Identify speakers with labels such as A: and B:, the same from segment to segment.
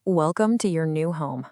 A: Welcome to your new home.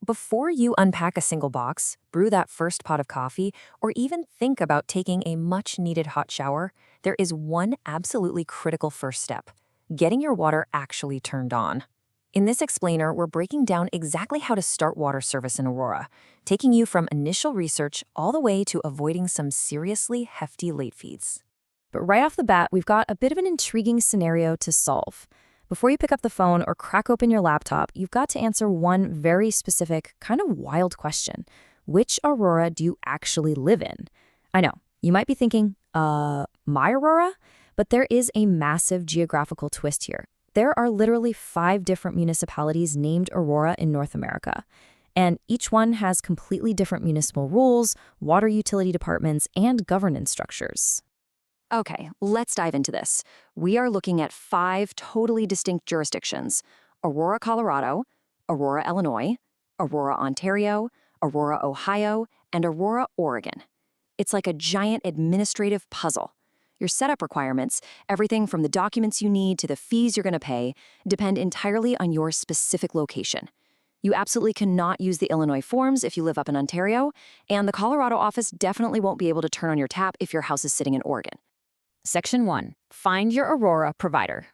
A: Before you unpack a single box, brew that first pot of coffee, or even think about taking a much needed hot shower, there is one absolutely critical first step: getting your water actually turned on. In this explainer, we're breaking down exactly how to start water service in Aurora, taking you from initial research all the way to avoiding some seriously hefty late fees.
B: But right off the bat, we've got a bit of an intriguing scenario to solve. Before you pick up the phone or crack open your laptop, you've got to answer one very specific, kind of wild question. Which Aurora do you actually live in? I know, you might be thinking, my Aurora? But there is a massive geographical twist here. There are literally 5 different municipalities named Aurora in North America. And each one has completely different municipal rules, water utility departments, and governance structures.
C: Okay, let's dive into this. We are looking at 5 totally distinct jurisdictions: Aurora, Colorado, Aurora, Illinois, Aurora, Ontario, Aurora, Ohio, and Aurora, Oregon. It's like a giant administrative puzzle. Your setup requirements, everything from the documents you need to the fees you're going to pay, depend entirely on your specific location. You absolutely cannot use the Illinois forms if you live up in Ontario, and the Colorado office definitely won't be able to turn on your tap if your house is sitting in Oregon.
A: Section 1. Find your Aurora provider.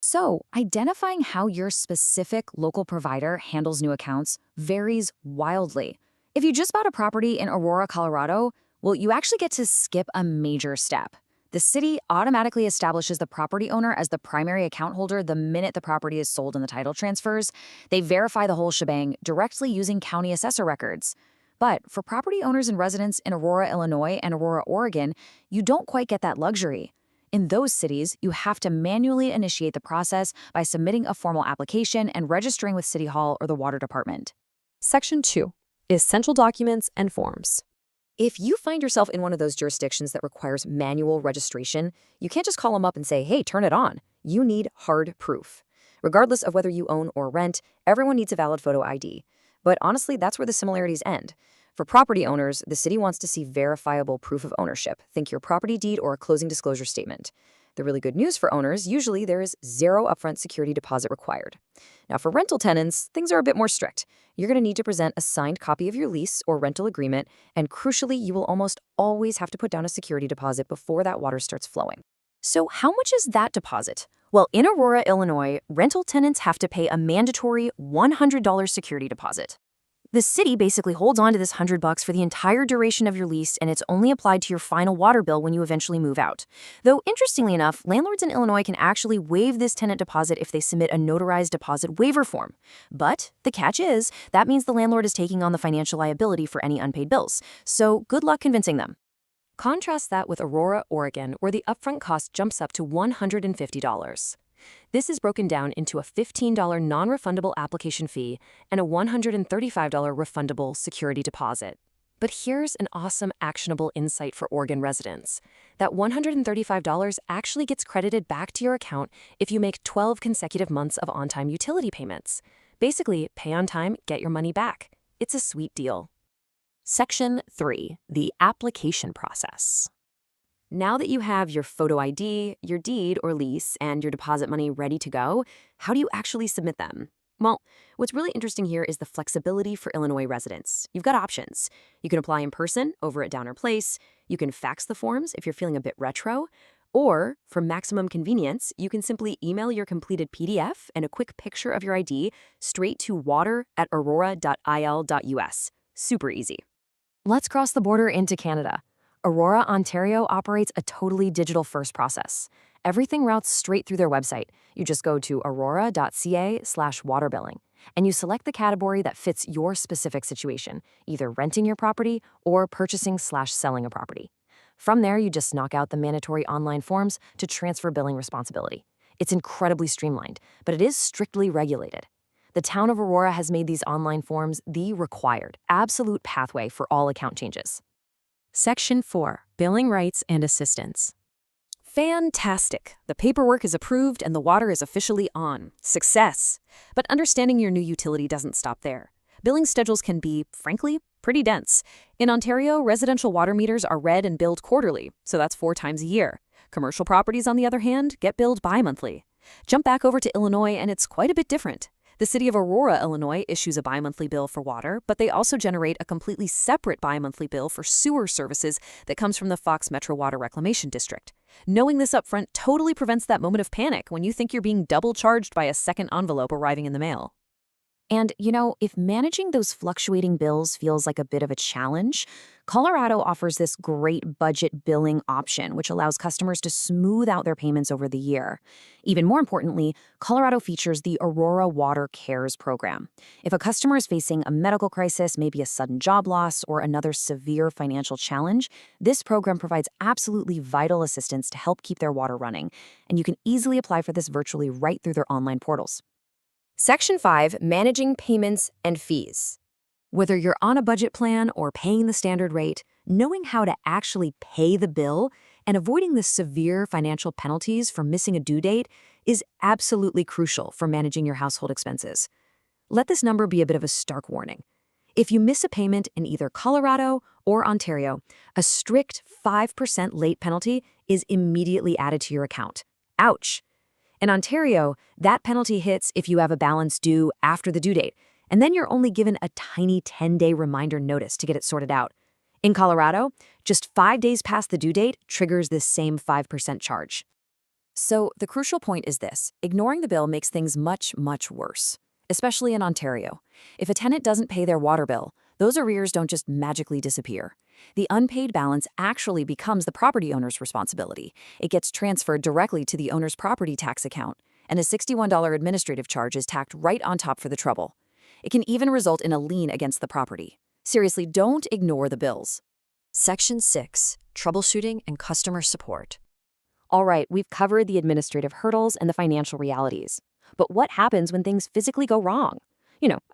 C: So, identifying how your specific local provider handles new accounts varies wildly. If you just bought a property in Aurora, Colorado, well, you actually get to skip a major step. The city automatically establishes the property owner as the primary account holder the minute the property is sold and the title transfers. They verify the whole shebang directly using county assessor records. But for property owners and residents in Aurora, Illinois and Aurora, Oregon, you don't quite get that luxury. In those cities, you have to manually initiate the process by submitting a formal application and registering with City Hall or the Water Department.
B: Section 2. Essential documents and forms.
A: If you find yourself in one of those jurisdictions that requires manual registration, you can't just call them up and say, hey, turn it on. You need hard proof. Regardless of whether you own or rent, everyone needs a valid photo ID. But honestly, that's where the similarities end. For property owners, the city wants to see verifiable proof of ownership. Think your property deed or a closing disclosure statement. The really good news for owners, usually there is 0 upfront security deposit required. Now for rental tenants, things are a bit more strict. You're going to need to present a signed copy of your lease or rental agreement, and crucially, you will almost always have to put down a security deposit before that water starts flowing. So how much is that deposit? Well, in Aurora, Illinois, rental tenants have to pay a mandatory $100 security deposit. The city basically holds on to this $100 for the entire duration of your lease, and it's only applied to your final water bill when you eventually move out. Though, interestingly enough, landlords in Illinois can actually waive this tenant deposit if they submit a notarized deposit waiver form. But the catch is, that means the landlord is taking on the financial liability for any unpaid bills. So good luck convincing them. Contrast that with Aurora, Oregon, where the upfront cost jumps up to $150. This is broken down into a $15 non-refundable application fee and a $135 refundable security deposit. But here's an awesome actionable insight for Oregon residents. That $135 actually gets credited back to your account if you make 12 consecutive months of on-time utility payments. Basically, pay on time, get your money back. It's a sweet deal. Section 3. The application process. Now that you have your photo ID, your deed or lease, and your deposit money ready to go, how do you actually submit them? Well, what's really interesting here is the flexibility for Illinois residents. You've got options. You can apply in person over at Downer Place, you can fax the forms if you're feeling a bit retro, or, for maximum convenience, you can simply email your completed PDF and a quick picture of your ID straight to water@aurora.il.us. Super easy. Let's cross the border into Canada. Aurora, Ontario operates a totally digital-first process. Everything routes straight through their website. You just go to aurora.ca/waterbilling, and you select the category that fits your specific situation, either renting your property or purchasing/selling a property. From there, you just knock out the mandatory online forms to transfer billing responsibility. It's incredibly streamlined, but it is strictly regulated. The town of Aurora has made these online forms the required, absolute pathway for all account changes. Section 4. Billing rights and assistance. Fantastic! The paperwork is approved and the water is officially on. Success! But understanding your new utility doesn't stop there. Billing schedules can be, frankly, pretty dense. In Ontario, residential water meters are read and billed quarterly, so that's 4 times a year. Commercial properties, on the other hand, get billed bi-monthly. Jump back over to Illinois and it's quite a bit different. The city of Aurora, Illinois issues a bi-monthly bill for water, but they also generate a completely separate bi-monthly bill for sewer services that comes from the Fox Metro Water Reclamation District. Knowing this upfront totally prevents that moment of panic when you think you're being double charged by a second envelope arriving in the mail.
C: And, if managing those fluctuating bills feels like a bit of a challenge, Colorado offers this great budget billing option, which allows customers to smooth out their payments over the year. Even more importantly, Colorado features the Aurora Water Cares program. If a customer is facing a medical crisis, maybe a sudden job loss, or another severe financial challenge, this program provides absolutely vital assistance to help keep their water running. And you can easily apply for this virtually right through their online portals.
A: Section 5, Managing Payments and Fees. Whether you're on a budget plan or paying the standard rate, knowing how to actually pay the bill and avoiding the severe financial penalties for missing a due date is absolutely crucial for managing your household expenses. Let this number be a bit of a stark warning. If you miss a payment in either Colorado or Ontario, a strict 5% late penalty is immediately added to your account. Ouch! In Ontario, that penalty hits if you have a balance due after the due date, and then you're only given a tiny 10-day reminder notice to get it sorted out. In Colorado, just 5 days past the due date triggers this same 5% charge. So the crucial point is this: ignoring the bill makes things much, much worse, especially in Ontario. If a tenant doesn't pay their water bill, those arrears don't just magically disappear. The unpaid balance actually becomes the property owner's responsibility. It gets transferred directly to the owner's property tax account, and a $61 administrative charge is tacked right on top for the trouble. It can even result in a lien against the property. Seriously, don't ignore the bills. Section 6, Troubleshooting and Customer Support. All right, we've covered the administrative hurdles and the financial realities. But what happens when things physically go wrong?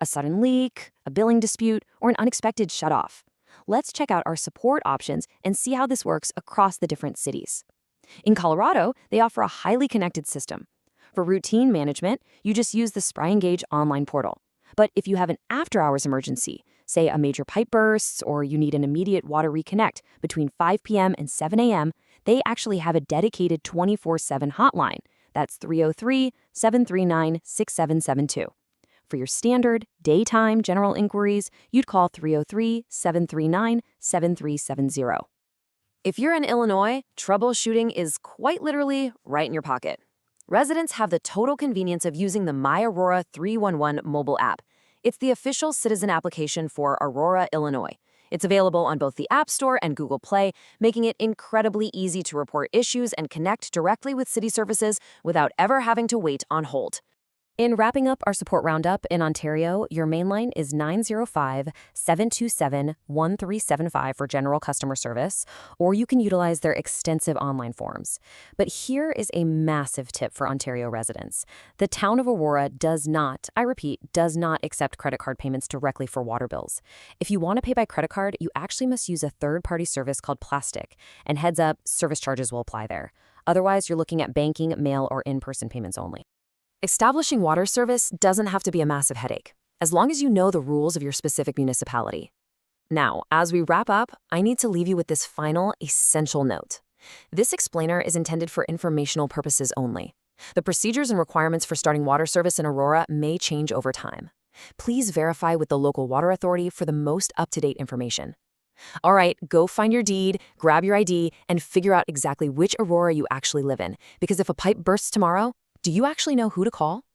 A: A sudden leak, a billing dispute, or an unexpected shutoff. Let's check out our support options and see how this works across the different cities. In Colorado, they offer a highly connected system. For routine management, you just use the SpryEngage online portal. But if you have an after-hours emergency, say a major pipe bursts or you need an immediate water reconnect between 5 p.m. and 7 a.m., they actually have a dedicated 24/7 hotline. That's 303-739-6772. For your standard, daytime general inquiries, you'd call 303-739-7370. If you're in Illinois, troubleshooting is quite literally right in your pocket. Residents have the total convenience of using the My Aurora 311 mobile app. It's the official citizen application for Aurora, Illinois. It's available on both the App Store and Google Play, making it incredibly easy to report issues and connect directly with city services without ever having to wait on hold. In wrapping up our support roundup in Ontario, your main line is 905-727-1375 for general customer service, or you can utilize their extensive online forms. But here is a massive tip for Ontario residents. The town of Aurora does not, I repeat, does not accept credit card payments directly for water bills. If you want to pay by credit card, you actually must use a third-party service called Plastic, and heads up, service charges will apply there. Otherwise, you're looking at banking, mail, or in-person payments only. Establishing water service doesn't have to be a massive headache, as long as you know the rules of your specific municipality. Now, as we wrap up, I need to leave you with this final, essential note. This explainer is intended for informational purposes only. The procedures and requirements for starting water service in Aurora may change over time. Please verify with the local water authority for the most up-to-date information. All right, go find your deed, grab your ID, and figure out exactly which Aurora you actually live in, because if a pipe bursts tomorrow, do you actually know who to call?